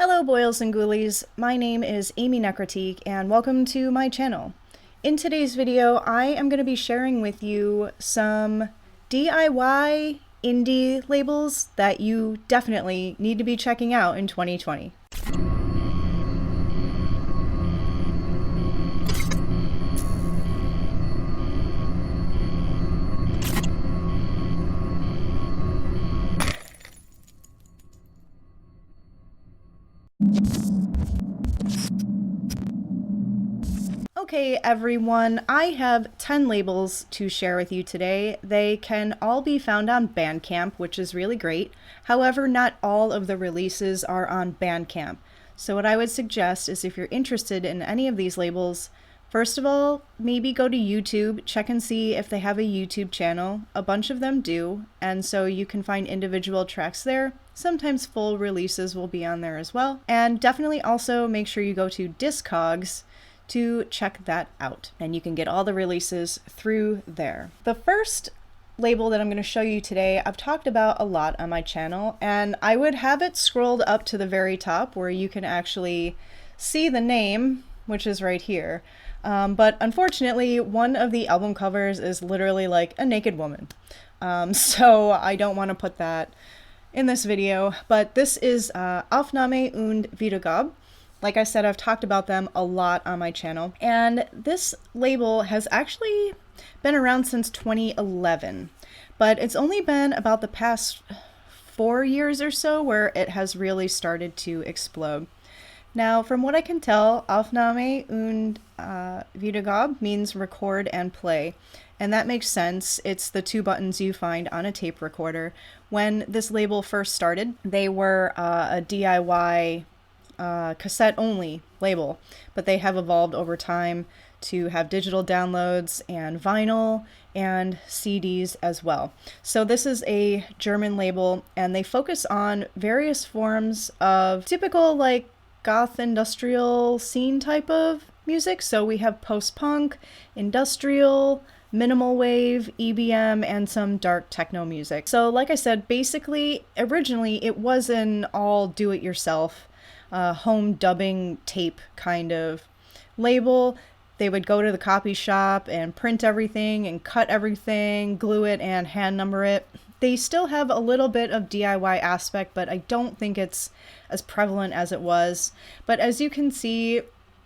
Hello boils and ghoulies, my name is Amy Necrotique and welcome to my channel. In today's video I am going to be sharing with you some DIY indie labels that you definitely need to be checking out in 2020. Okay everyone, I have 10 labels to share with you today. They can all be found on Bandcamp, which is really great. However, not all of the releases are on Bandcamp. So what I would suggest is if you're interested in any of these labels, first of all, maybe go to YouTube, check and see if they have a YouTube channel. A bunch of them do, and so you can find individual tracks there. Sometimes full releases will be on there as well. And definitely also make sure you go to Discogs to check that out, and you can get all the releases through there. The first label that I'm going to show you today I've talked about a lot on my channel, and I would have it scrolled up to the very top where you can actually see the name, which is right here. But unfortunately one of the album covers is literally like a naked woman, so I don't want to put that in this video. But this is Aufnahme+Vida Gob. Like I said, I've talked about them a lot on my channel, and this label has actually been around since 2011, but it's only been about the past 4 years or so where it has really started to explode. Now, from what I can tell, Aufnahme+Wiedergabe means record and play, and that makes sense. It's the two buttons you find on a tape recorder. When this label first started, they were a DIY cassette only label, but they have evolved over time to have digital downloads and vinyl and CDs as well. So this is a German label, and they focus on various forms of typical like Goth industrial scene type of music. So we have post-punk, industrial, minimal wave, EBM, and some dark techno music. So like I said, basically originally it was an all do-it-yourself home dubbing tape kind of label. They would go to the copy shop and print everything and cut everything, glue it, and hand number it. They still have a little bit of DIY aspect, but I don't think it's as prevalent as it was. But as you can see,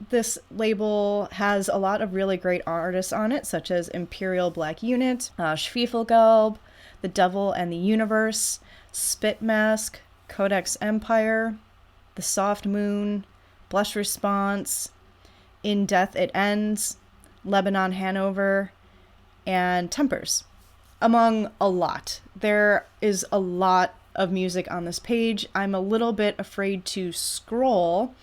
this label has a lot of really great artists on it, such as Imperial Black Unit, Schwefelgelb, The Devil and the Universe, Spit Mask, Codex Empire, The Soft Moon, Blush Response, In Death It Ends, Lebanon Hanover, and Tempers, among a lot. There is a lot of music on this page. I'm a little bit afraid to scroll,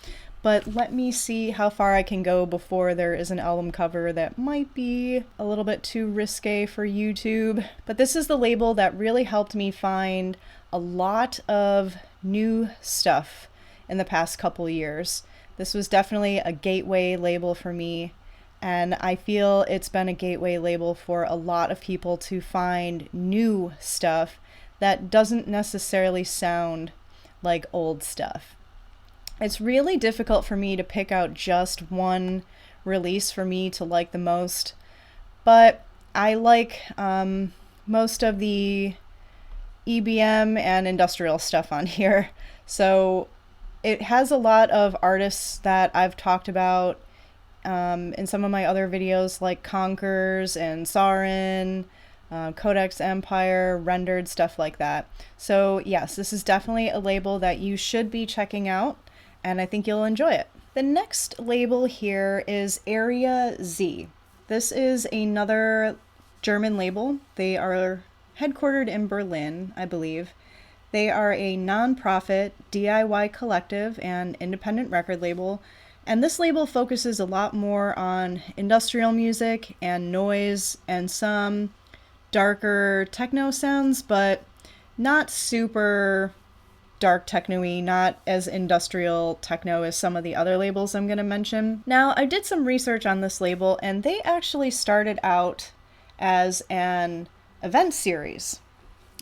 but let me see how far I can go before there is an album cover that might be a little bit too risque for YouTube. But this is the label that really helped me find a lot of new stuff in the past couple years. This was definitely a gateway label for me, and I feel it's been a gateway label for a lot of people to find new stuff that doesn't necessarily sound like old stuff. It's really difficult for me to pick out just one release for me to like the most, but I like most of the EBM and industrial stuff on here. So it has a lot of artists that I've talked about in some of my other videos, like Conkers and Sarin, Codex Empire, Rendered, stuff like that. So yes, this is definitely a label that you should be checking out, and I think you'll enjoy it. The next label here is Area Z. This is another German label. They are headquartered in Berlin, I believe. They are a non-profit DIY collective and independent record label, and this label focuses a lot more on industrial music and noise and some darker techno sounds, but not super dark techno-y, not as industrial techno as some of the other labels I'm going to mention. Now, I did some research on this label, and they actually started out as an event series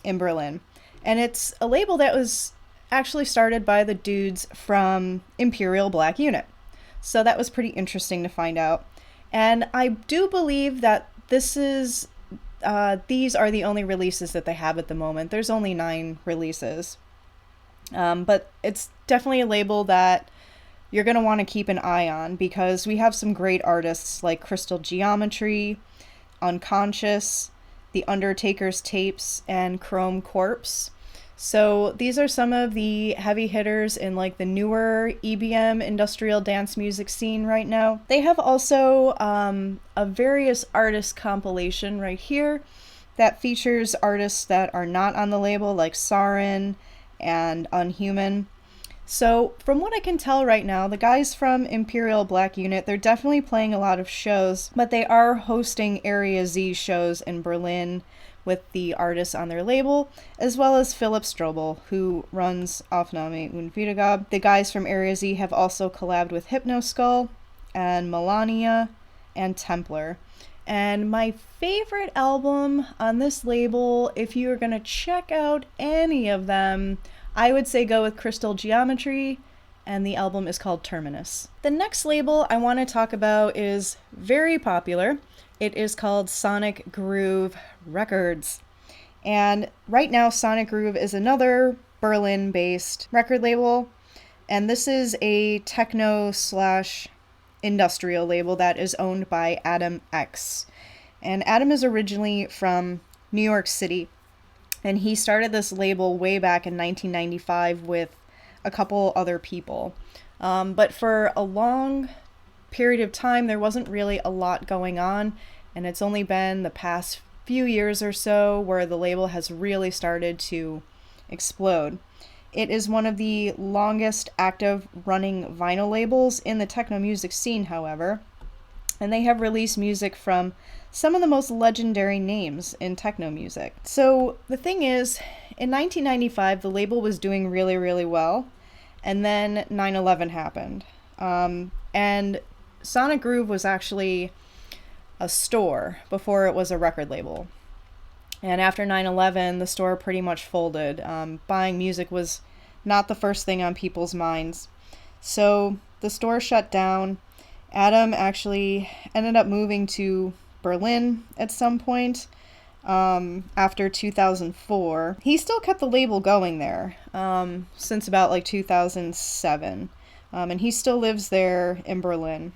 in Berlin. And it's a label that was actually started by the dudes from Imperial Black Unit. So that was pretty interesting to find out. And I do believe that these are the only releases that they have at the moment. There's only 9 releases. But it's definitely a label that you're going to want to keep an eye on, because we have some great artists like Crystal Geometry, Unconscious, The Undertaker's Tapes, and Chrome Corpse. So these are some of the heavy hitters in like the newer EBM industrial dance music scene right now. They have also a various artist compilation right here that features artists that are not on the label, like Sarin and Unhuman. So from what I can tell right now, the guys from Imperial Black Unit, they're definitely playing a lot of shows, but they are hosting Area Z shows in Berlin with the artists on their label, as well as Philip Strobel, who runs Aufnahme+wiedergabe. The guys from Area Z have also collabed with Hypnoskull and Melania and Templar. And my favorite album on this label, if you're gonna check out any of them, I would say go with Crystal Geometry, and the album is called Terminus. The next label I want to talk about is very popular. It is called Sonic Groove Records. And right now, Sonic Groove is another Berlin-based record label, and this is a techno/industrial label that is owned by Adam X. And Adam is originally from New York City, and he started this label way back in 1995 with a couple other people. But for a long period of time, there wasn't really a lot going on, and it's only been the past few years or so where the label has really started to explode. It is one of the longest active running vinyl labels in the techno music scene, however, and they have released music from some of the most legendary names in techno music. So the thing is, in 1995, the label was doing really, really well, and then 9/11 happened. And Sonic Groove was actually a store before it was a record label. And after 9/11, the store pretty much folded. Buying music was not the first thing on people's minds. So the store shut down. Adam actually ended up moving to Berlin at some point after 2004. He still kept the label going there since about like 2007. And he still lives there in Berlin.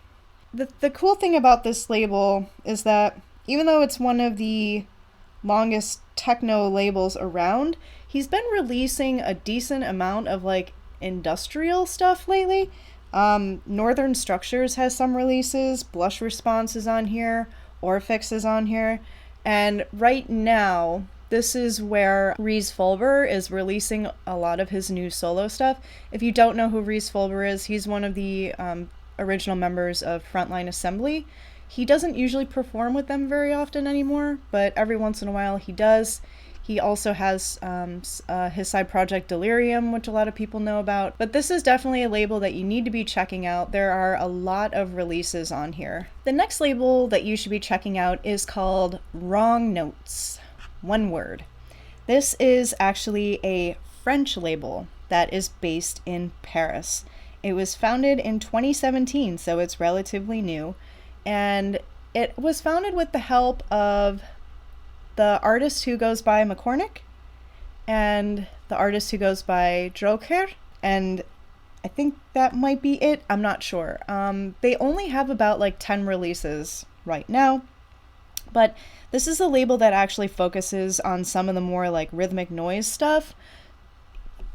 The cool thing about this label is that even though it's one of the longest techno labels around, he's been releasing a decent amount of like industrial stuff lately. Northern Structures has some releases, Blush Response is on here, Orfix is on here, and right now this is where Reese Fulber is releasing a lot of his new solo stuff. If you don't know who Reese Fulber is, he's one of the original members of Frontline Assembly. He doesn't usually perform with them very often anymore, but every once in a while he does. He also has his side project Delirium, which a lot of people know about. But this is definitely a label that you need to be checking out. There are a lot of releases on here. The next label that you should be checking out is called Wrong Notes. One word. This is actually a French label that is based in Paris. It was founded in 2017, so it's relatively new. And it was founded with the help of the artist who goes by McCormick and the artist who goes by Droker, and I think that might be it. I'm not sure. They only have about like 10 releases right now, but this is a label that actually focuses on some of the more like rhythmic noise stuff.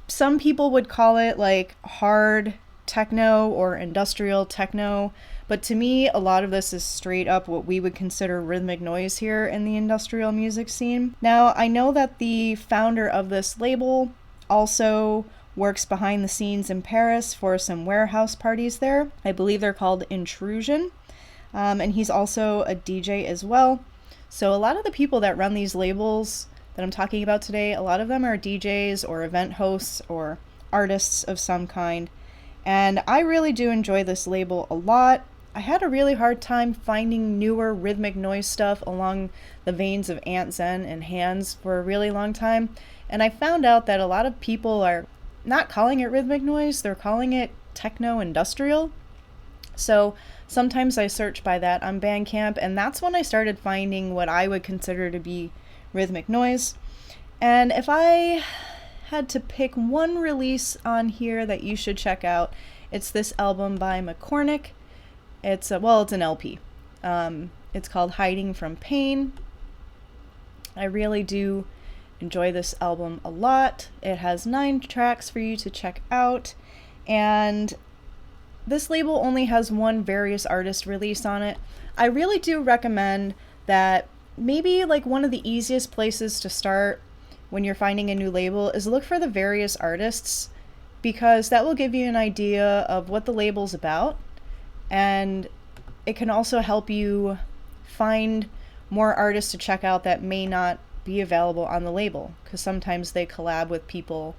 Some people would call it like hard techno or industrial techno, but to me, a lot of this is straight up what we would consider rhythmic noise here in the industrial music scene. Now, I know that the founder of this label also works behind the scenes in Paris for some warehouse parties there. I believe they're called Intrusion, and he's also a DJ as well. So a lot of the people that run these labels that I'm talking about today, a lot of them are DJs or event hosts or artists of some kind. And I really do enjoy this label a lot. I had a really hard time finding newer rhythmic noise stuff along the veins of Ant Zen and Hands for a really long time. And I found out that a lot of people are not calling it Rhythmic Noise, they're calling it Techno-Industrial. So sometimes I search by that on Bandcamp, and that's when I started finding what I would consider to be Rhythmic Noise. And if I had to pick one release on here that you should check out, it's this album by McCormick. It's an LP. It's called Hiding from Pain. I really do enjoy this album a lot. It has 9 tracks for you to check out, and this label only has one various artist release on it. I really do recommend that maybe like one of the easiest places to start when you're finding a new label is look for the various artists, because that will give you an idea of what the label's about, and it can also help you find more artists to check out that may not be available on the label, because sometimes they collab with people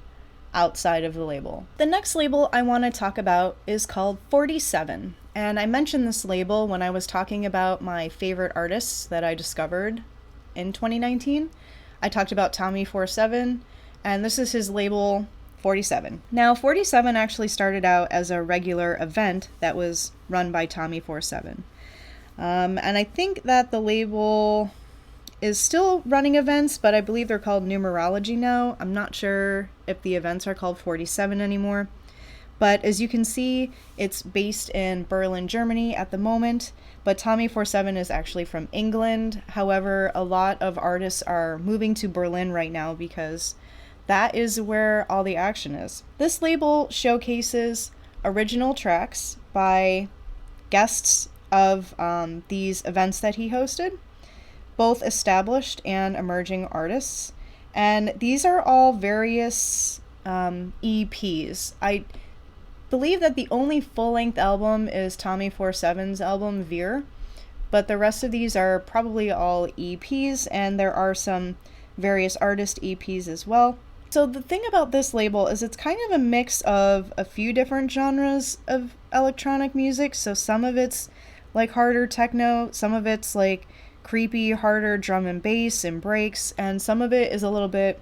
outside of the label. The next label I want to talk about is called 47, and I mentioned this label when I was talking about my favorite artists that I discovered in 2019. I talked about Tommy47, and this is his label 47. Now, 47 actually started out as a regular event that was run by Tommy47. And I think that the label is still running events, but I believe they're called Numerology now. I'm not sure if the events are called 47 anymore. But as you can see, it's based in Berlin, Germany at the moment, but Tommy47 is actually from England. However, a lot of artists are moving to Berlin right now because that is where all the action is. This label showcases original tracks by guests of these events that he hosted, both established and emerging artists. And these are all various EPs. I believe that the only full-length album is Tommy47's album Veer, but the rest of these are probably all EPs, and there are some various artist EPs as well. So the thing about this label is it's kind of a mix of a few different genres of electronic music. So some of it's like harder techno, some of it's like creepy, harder drum and bass and breaks, and some of it is a little bit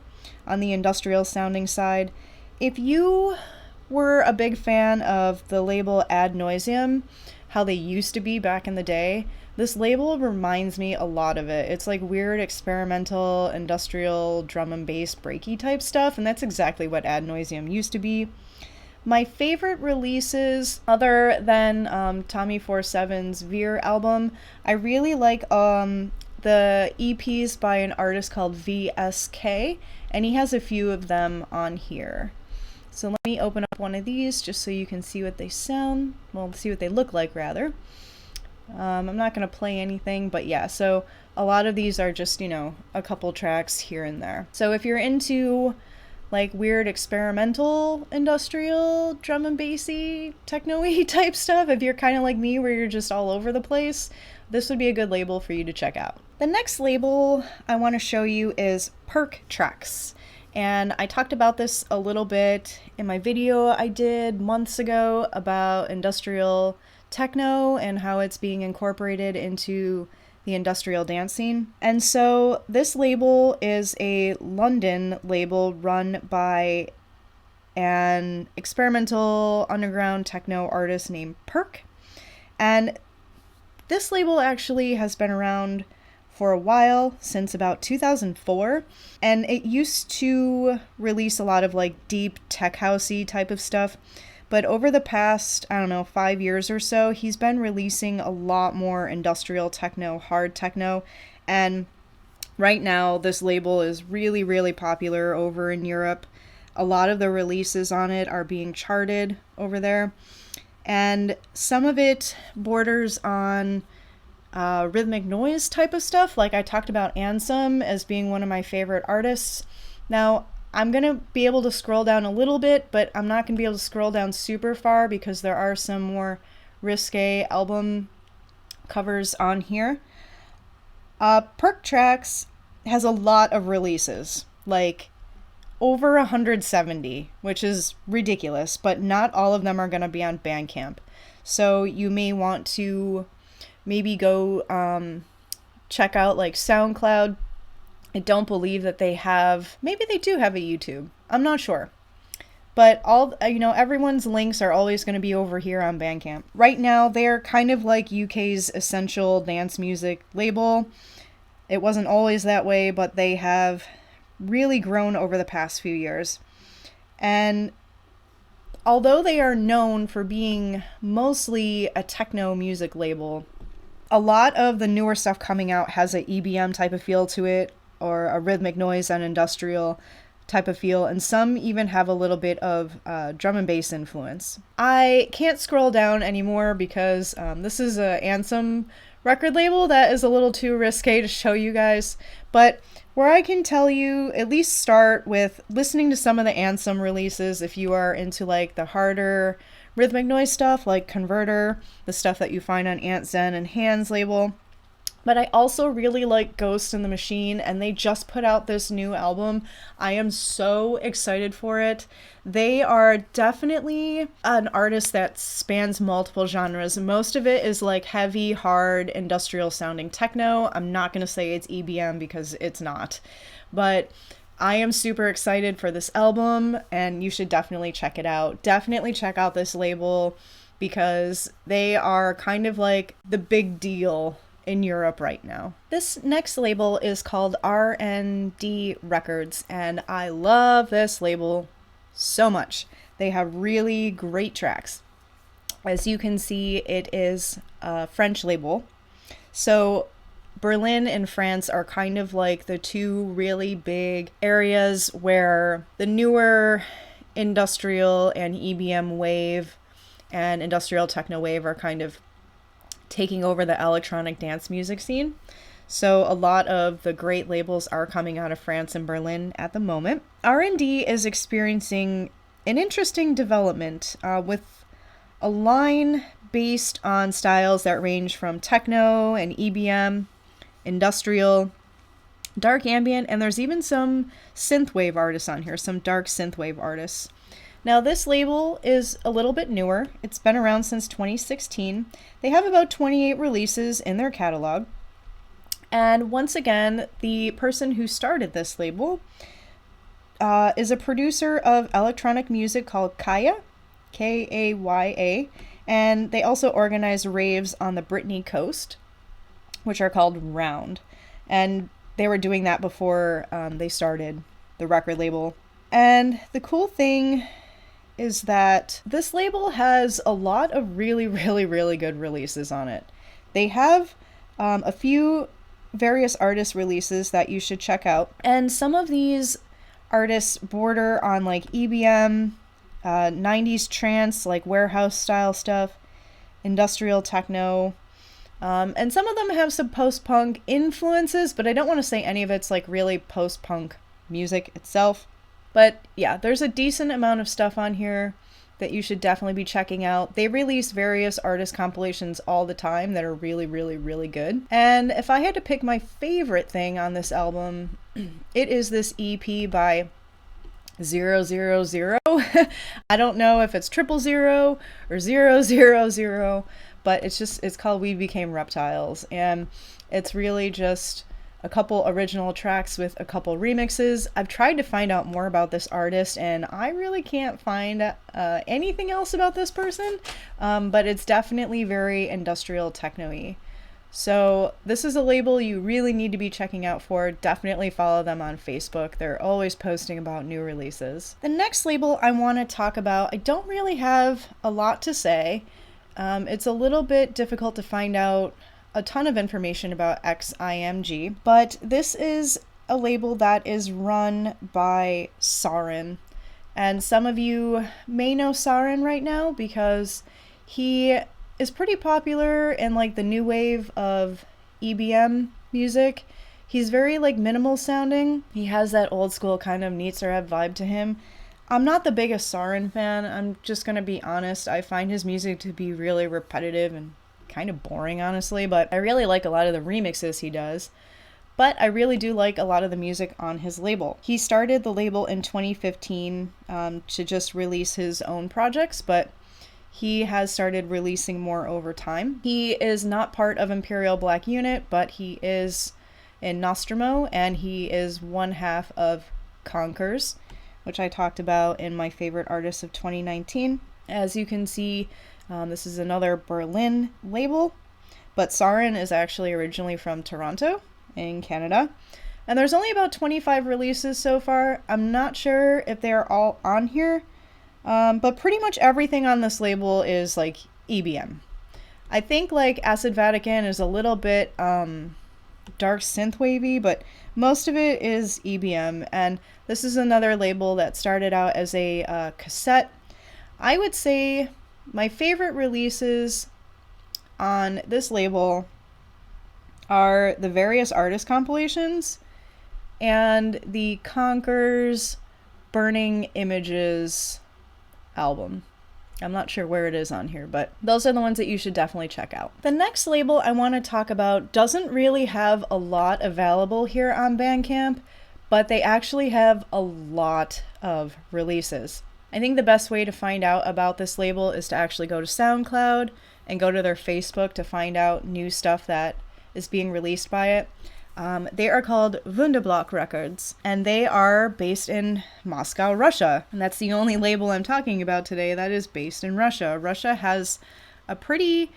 on the industrial sounding side. If you were a big fan of the label Ad Nauseam, how they used to be back in the day, this label reminds me a lot of it. It's like weird experimental industrial drum and bass breaky type stuff, and that's exactly what Ad Nauseam used to be. My favorite releases, other than Tommy47's Veer album, I really like the EPs by an artist called VSK, and he has a few of them on here. So let me open up one of these just so you can see what they sound, well, see what they look like rather. I'm not going to play anything, but yeah, so a lot of these are just, a couple tracks here and there. So if you're into like weird experimental industrial drum and bassy techno-y type stuff, if you're kind of like me where you're just all over the place, this would be a good label for you to check out. The next label I want to show you is Perk Tracks. And I talked about this a little bit in my video I did months ago about industrial techno and how it's being incorporated into the industrial dance scene. And so this label is a London label run by an experimental underground techno artist named Perk. And this label actually has been around for a while, since about 2004, and it used to release a lot of like deep tech housey type of stuff, but over the past, 5 years or so, he's been releasing a lot more industrial techno, hard techno, and right now this label is really, really popular over in Europe. A lot of the releases on it are being charted over there, and some of it borders on rhythmic noise type of stuff. Like I talked about Ansem as being one of my favorite artists. Now I'm gonna be able to scroll down a little bit, but I'm not gonna be able to scroll down super far because there are some more risque album covers on here. Perk Tracks has a lot of releases, like over 170, which is ridiculous, but not all of them are gonna be on Bandcamp. So you may want to maybe go check out like SoundCloud. I don't believe that they have, maybe they do have a YouTube. I'm not sure. But everyone's links are always going to be over here on Bandcamp. Right now, they're kind of like UK's essential dance music label. It wasn't always that way, but they have really grown over the past few years. And although they are known for being mostly a techno music label, a lot of the newer stuff coming out has an EBM type of feel to it, or a rhythmic noise and industrial type of feel, and some even have a little bit of drum and bass influence. I can't scroll down anymore because this is a Ansem record label that is a little too risque to show you guys, but where I can tell you, at least start with listening to some of the Ansem releases if you are into like the harder rhythmic noise stuff like Converter, the stuff that you find on Ant Zen and Hands label. But I also really like Ghost in the Machine, and they just put out this new album. I am so excited for it. They are definitely an artist that spans multiple genres. Most of it is like heavy, hard, industrial sounding techno. I'm not going to say it's EBM because it's not. But I am super excited for this album, and you should definitely check it out. Definitely check out this label because they are kind of like the big deal in Europe right now. This next label is called R&D Records, and I love this label so much. They have really great tracks. As you can see, it is a French label. So Berlin and France are kind of like the two really big areas where the newer industrial and EBM wave and industrial techno wave are kind of taking over the electronic dance music scene. So a lot of the great labels are coming out of France and Berlin at the moment. R&D is experiencing an interesting development with a line based on styles that range from techno and EBM, industrial, dark ambient, and there's even some synthwave artists on here, some dark synthwave artists. Now, this label is a little bit newer. It's been around since 2016. They have about 28 releases in their catalog. And once again, the person who started this label is a producer of electronic music called Kaya, Kaya, and they also organize raves on the Brittany coast, which are called Round. And they were doing that before they started the record label. And the cool thing is that this label has a lot of really, really, really good releases on it. They have a few various artist releases that you should check out. And some of these artists border on like EBM, 90s trance, like warehouse style stuff, industrial techno, and some of them have some post-punk influences, but I don't want to say any of it's like really post-punk music itself. But yeah, there's a decent amount of stuff on here that you should definitely be checking out. They release various artist compilations all the time that are really, really, really good. And if I had to pick my favorite thing on this album, it is this EP by 000. I don't know if it's 000 or 000, but it's called We Became Reptiles. And it's really just a couple original tracks with a couple remixes. I've tried to find out more about this artist, and I really can't find anything else about this person, but it's definitely very industrial techno-y. So this is a label you really need to be checking out for. Definitely follow them on Facebook. They're always posting about new releases. The next label I want to talk about, I don't really have a lot to say. It's a little bit difficult to find out a ton of information about x-img, but this is a label that is run by Sarin. And some of you may know Sarin right now because he is pretty popular in like the new wave of EBM music. He's very like minimal sounding. He has that old school kind of Nietzsche vibe to him. I'm not the biggest Sarin fan. I'm just gonna be honest. I find his music to be really repetitive and kind of boring, honestly, but I really like a lot of the remixes he does. But I really do like a lot of the music on his label. He started the label in 2015 to just release his own projects, but he has started releasing more over time. He is not part of Imperial Black Unit, but he is in Nostromo, and he is one half of Conkers, which I talked about in my favorite artists of 2019. As you can see, this is another Berlin label, but Sarin is actually originally from Toronto in Canada. And there's only about 25 releases so far. I'm not sure if they're all on here, but pretty much everything on this label is like EBM. I think like Acid Vatican is a little bit dark synthwavy, but most of it is EBM. And this is another label that started out as a cassette. I would say my favorite releases on this label are the various artist compilations and the Conquer's Burning Images album. I'm not sure where it is on here, but those are the ones that you should definitely check out. The next label I want to talk about doesn't really have a lot available here on Bandcamp, but they actually have a lot of releases. I think the best way to find out about this label is to actually go to SoundCloud and go to their Facebook to find out new stuff that is being released by it. They are called Wunderblock Records, and they are based in Moscow, Russia. And that's the only label I'm talking about today that is based in Russia. Russia has a pretty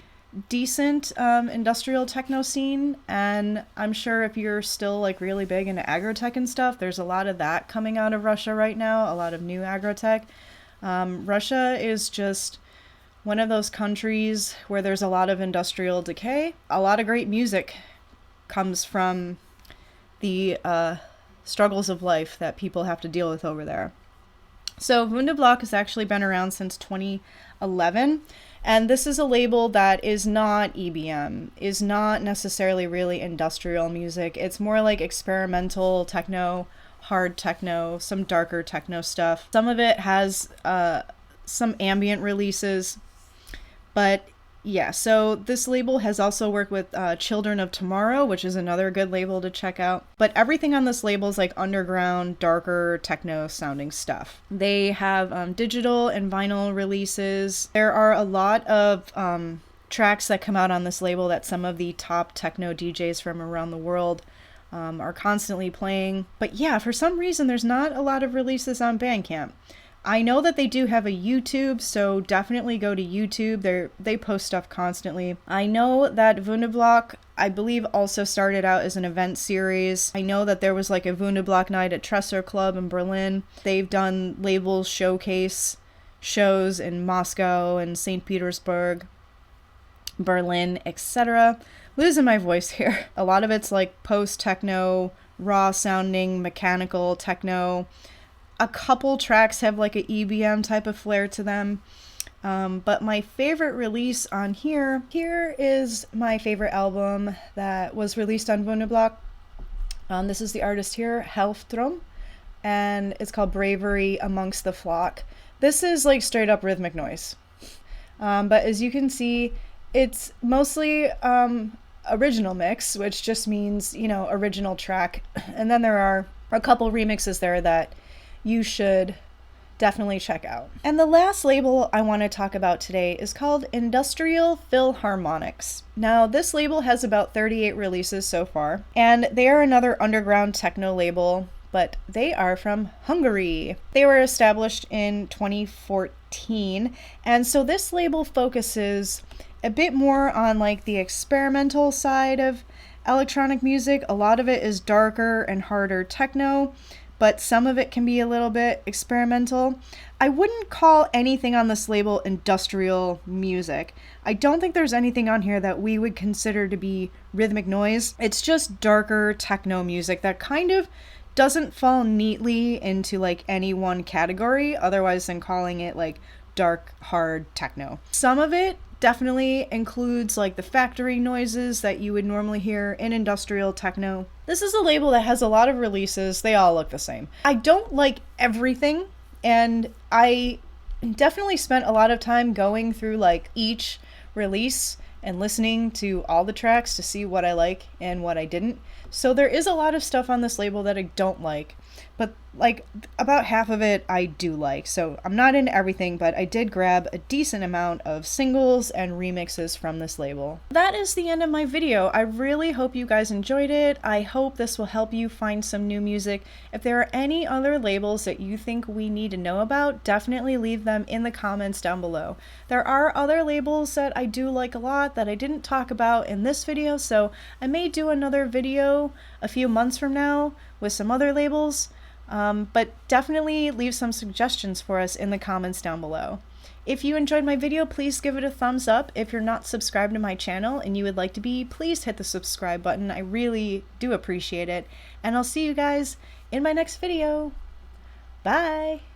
decent industrial techno scene, and I'm sure if you're still like really big into agrotech and stuff, there's a lot of that coming out of Russia right now, a lot of new agrotech. Russia is just one of those countries where there's a lot of industrial decay. A lot of great music comes from the struggles of life that people have to deal with over there. So Wunderblock has actually been around since 2011, and this is a label that is not EBM, is not necessarily really industrial music. It's more like experimental techno, hard techno, some darker techno stuff. Some of it has some ambient releases, but yeah, so this label has also worked with Children of Tomorrow, which is another good label to check out. But everything on this label is like underground, darker, techno sounding stuff. They have digital and vinyl releases. There are a lot of tracks that come out on this label that some of the top techno DJs from around the world are constantly playing. But yeah, for some reason, there's not a lot of releases on Bandcamp. I know that they do have a YouTube, so definitely go to YouTube. They post stuff constantly. I know that Wunderblock, I believe, also started out as an event series. I know that there was like a Wunderblock night at Tresor Club in Berlin. They've done label showcase shows in Moscow and St. Petersburg, Berlin, etc. Losing my voice here. A lot of it's like post-techno, raw sounding, mechanical techno. A couple tracks have like an EBM type of flair to them. But my favorite release on here is my favorite album that was released on Wunderblock. This is the artist here, Helftrom, and it's called Bravery Amongst the Flock. This is like straight up Rhythmic Noise. But as you can see, it's mostly original mix, which just means, you know, original track. And then there are a couple remixes there that you should definitely check out. And the last label I want to talk about today is called Industrial Philharmonics. Now, this label has about 38 releases so far, and they are another underground techno label, but they are from Hungary. They were established in 2014, and so this label focuses a bit more on like the experimental side of electronic music. A lot of it is darker and harder techno, but some of it can be a little bit experimental. I wouldn't call anything on this label industrial music. I don't think there's anything on here that we would consider to be rhythmic noise. It's just darker techno music that kind of doesn't fall neatly into like any one category otherwise than calling it like dark, hard techno. Some of it definitely includes like the factory noises that you would normally hear in industrial techno. This is a label that has a lot of releases. They all look the same. I don't like everything, and I definitely spent a lot of time going through like each release and listening to all the tracks to see what I like and what I didn't. So there is a lot of stuff on this label that I don't like, but like about half of it I do like. So I'm not into everything, but I did grab a decent amount of singles and remixes from this label. That is the end of my video. I really hope you guys enjoyed it. I hope this will help you find some new music. If there are any other labels that you think we need to know about, definitely leave them in the comments down below. There are other labels that I do like a lot that I didn't talk about in this video, so I may do another video a few months from now with some other labels. But definitely leave some suggestions for us in the comments down below. If you enjoyed my video, please give it a thumbs up. If you're not subscribed to my channel and you would like to be, please hit the subscribe button. I really do appreciate it. And I'll see you guys in my next video. Bye!